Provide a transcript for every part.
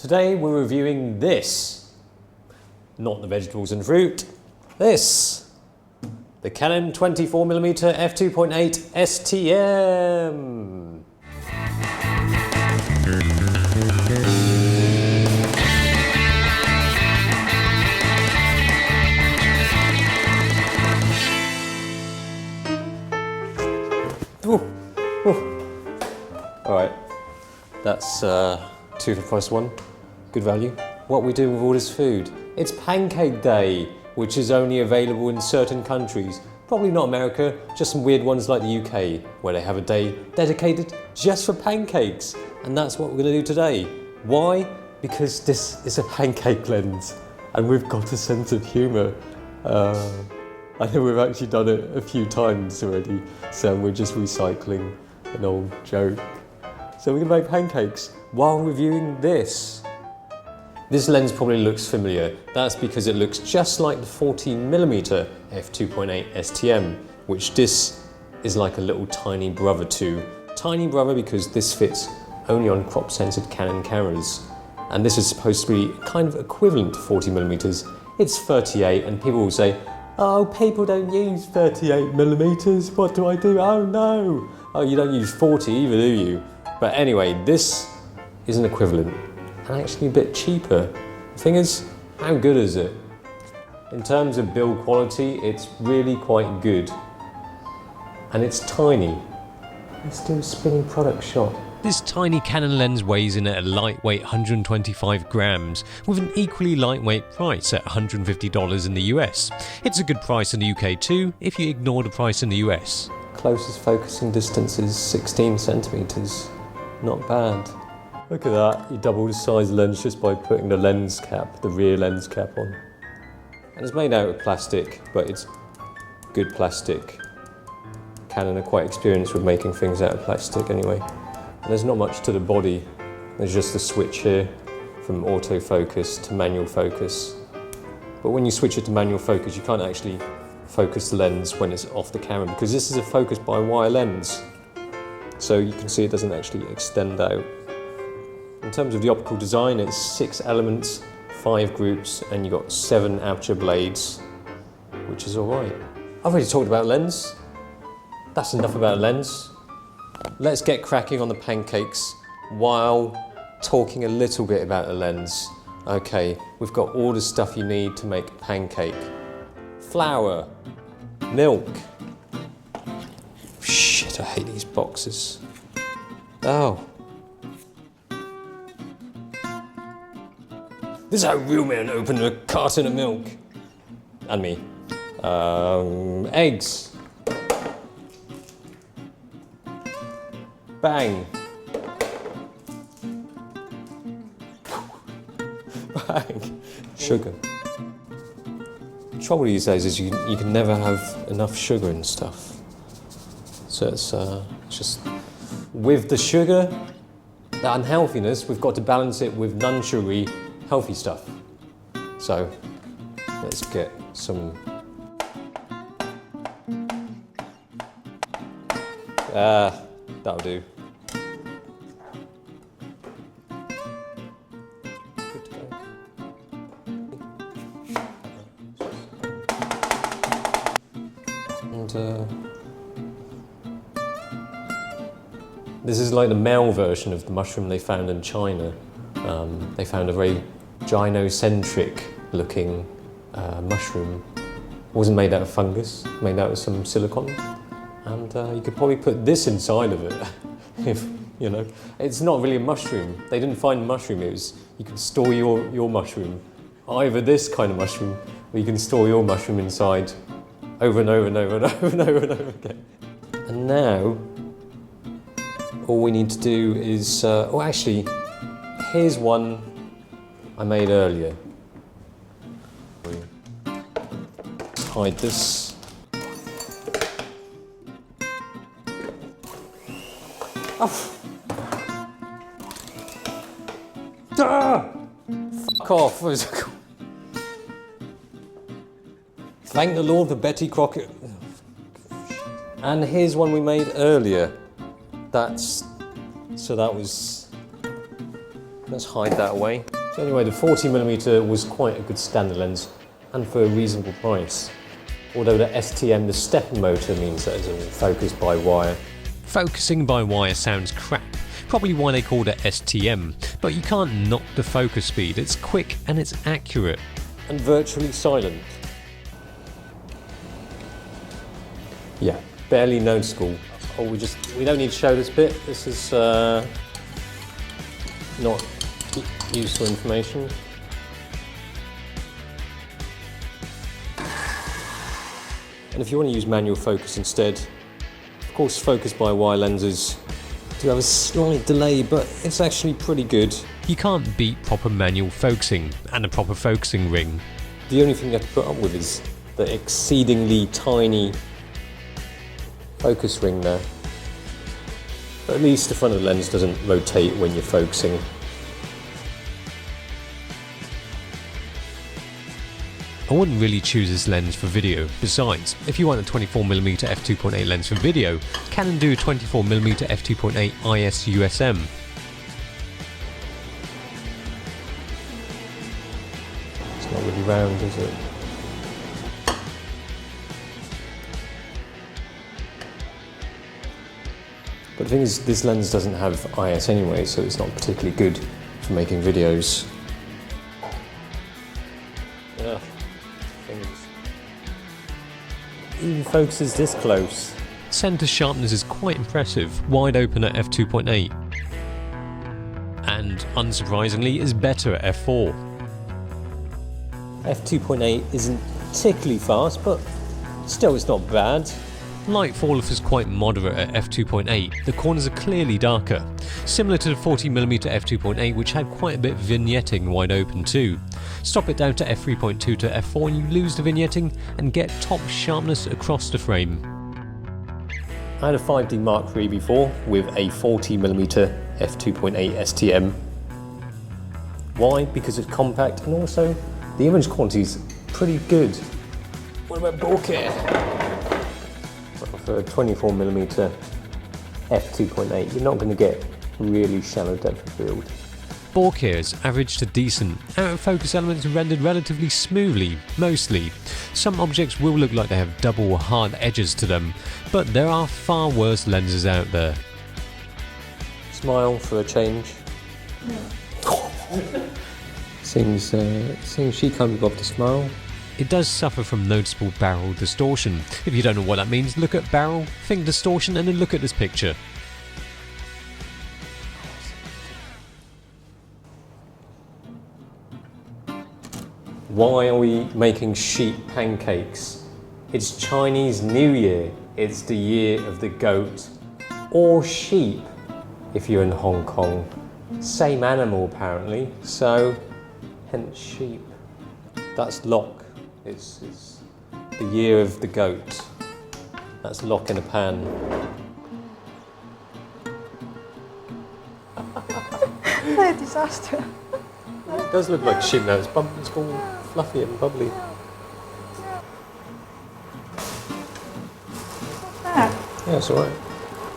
Today we're reviewing this, not the vegetables and fruit, this, the Canon 24mm f2.8 STM. Alright, that's 2 for price 1. Good value. What we do with all this food? It's Pancake Day, which is only available in certain countries. Probably not America, just some weird ones like the UK, where they have a day dedicated just for pancakes. And that's what we're going to do today. Why? Because this is a pancake lens, and we've got a sense of humour. I think we've actually done it a few times already, so we're just recycling an old joke. So we're going to make pancakes while reviewing this. This lens probably looks familiar. That's because it looks just like the 14mm f2.8 STM, which this is like a little tiny brother to. Tiny brother because this fits only on crop censored Canon cameras. And this is supposed to be kind of equivalent to 40mm. It's 38 and people will say, oh, people don't use 38mm, what do I do? Oh no! Oh, you don't use 40 either, do you? But anyway, this is an equivalent. And actually a bit cheaper. The thing is, how good is it? In terms of build quality, it's really quite good. And it's tiny. Let's do a spinning product shot. This tiny Canon lens weighs in at a lightweight 125 grams, with an equally lightweight price at $150 in the US. It's a good price in the UK too, if you ignore the price in the US. Closest focusing distance is 16 centimeters. Not bad. Look at that, you double the size of the lens just by putting the lens cap, the rear lens cap on. And it's made out of plastic, but it's good plastic. Canon are quite experienced with making things out of plastic anyway. And there's not much to the body, there's just a switch here from autofocus to manual focus. But when you switch it to manual focus, you can't actually focus the lens when it's off the camera because this is a focus by wire lens. So you can see it doesn't actually extend out. In terms of the optical design, it's 6 elements, 5 groups, and you've got 7 aperture blades, which is alright. I've already talked about lens. That's enough about lens. Let's get cracking on the pancakes while talking a little bit about the lens. Okay, we've got all the stuff you need to make a pancake. Flour, milk. Shit, I hate these boxes. Oh. This is how real men open a carton of milk. And me. Eggs. Bang. Bang. Sugar. The trouble these days is you can never have enough sugar and stuff. So it's just, with the sugar, the unhealthiness, we've got to balance it with non-sugary, healthy stuff. So let's get some. That'll do. Good to go. And this is like the male version of the mushroom they found in China. They found a very gynocentric looking mushroom. It wasn't made out of fungus, made out of some silicone. And you could probably put this inside of it, if, you know. It's not really a mushroom. They didn't find a mushroom, it was, you could store your mushroom. Either this kind of mushroom, or you can store your mushroom inside over and over and over and over and over and over again. And now, all we need to do is, oh actually, here's one I made earlier. Let's hide this. Oh. Ah! Fuck off. Thank the Lord for Betty Crocker. And here's one we made earlier. So that was Let's hide that away. So anyway, the 40mm was quite a good standard lens and for a reasonable price. Although the STM, the stepper motor, means that it's all focused by wire. Focusing by wire sounds crap, probably why they called it STM, but you can't knock the focus speed, it's quick and it's accurate. And virtually silent. Yeah, barely noticeable. Oh, we don't need to show this bit. This is not useful information. And if you want to use manual focus instead, of course focus by wire lenses do have a slight delay, but it's actually pretty good. You can't beat proper manual focusing and a proper focusing ring. The only thing you have to put up with is the exceedingly tiny focus ring there. But at least the front of the lens doesn't rotate when you're focusing. I wouldn't really choose this lens for video. Besides, if you want a 24mm f2.8 lens for video, Canon do 24mm f2.8 IS USM. It's not really round, is it? But the thing is, this lens doesn't have IS anyway, so it's not particularly good for making videos. Yeah. Even focuses this close. Center sharpness is quite impressive, wide open at f2.8. And unsurprisingly is better at f4. f2.8 isn't particularly fast, but still it's not bad. Light fall-off is quite moderate at f2.8, the corners are clearly darker, similar to the 40mm f2.8 which had quite a bit of vignetting wide open too. Stop it down to f3.2 to f4 and you lose the vignetting and get top sharpness across the frame. I had a 5D Mark III before with a 40mm f2.8 STM. Why? Because it's compact and also the image quality is pretty good. What about bokeh? For a 24mm f2.8, you're not going to get really shallow depth of field. Bokehs average to decent. Out of focus elements are rendered relatively smoothly, mostly. Some objects will look like they have double or hard edges to them, but there are far worse lenses out there. Smile for a change. Seems she can't be bothered to smile. It does suffer from noticeable barrel distortion. If you don't know what that means, look at barrel, think distortion, and then look at this picture. Why are we making sheep pancakes? It's Chinese New Year. It's the year of the goat. Or sheep, if you're in Hong Kong. Same animal apparently, so hence sheep. That's lock. It's the year of the goat. That's lock in a pan. What a disaster. It does look like sheep now. It's all fluffy and bubbly. Yeah, it's alright.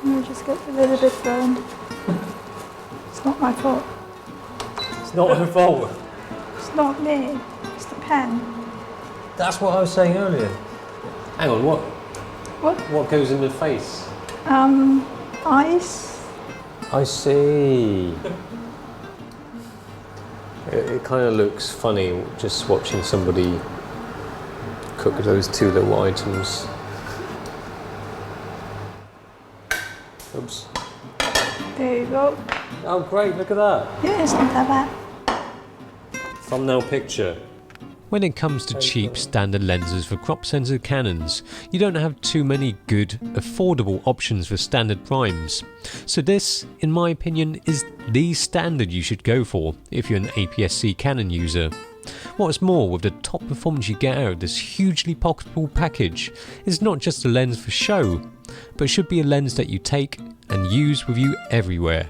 I just get a little bit burned. It's not my fault. It's not her fault. It's not me. It's the pen. That's what I was saying earlier. Hang on, what? What? What goes in the face? Ice. I see. It kind of looks funny just watching somebody cook those two little items. Oops. There you go. Oh great, look at that. Yeah, it's not that bad. Thumbnail picture. When it comes to cheap standard lenses for crop sensor Canons, you don't have too many good, affordable options for standard primes. So this, in my opinion, is the standard you should go for if you're an APS-C Canon user. What's more, with the top performance you get out of this hugely pocketable package, it's not just a lens for show, but should be a lens that you take and use with you everywhere.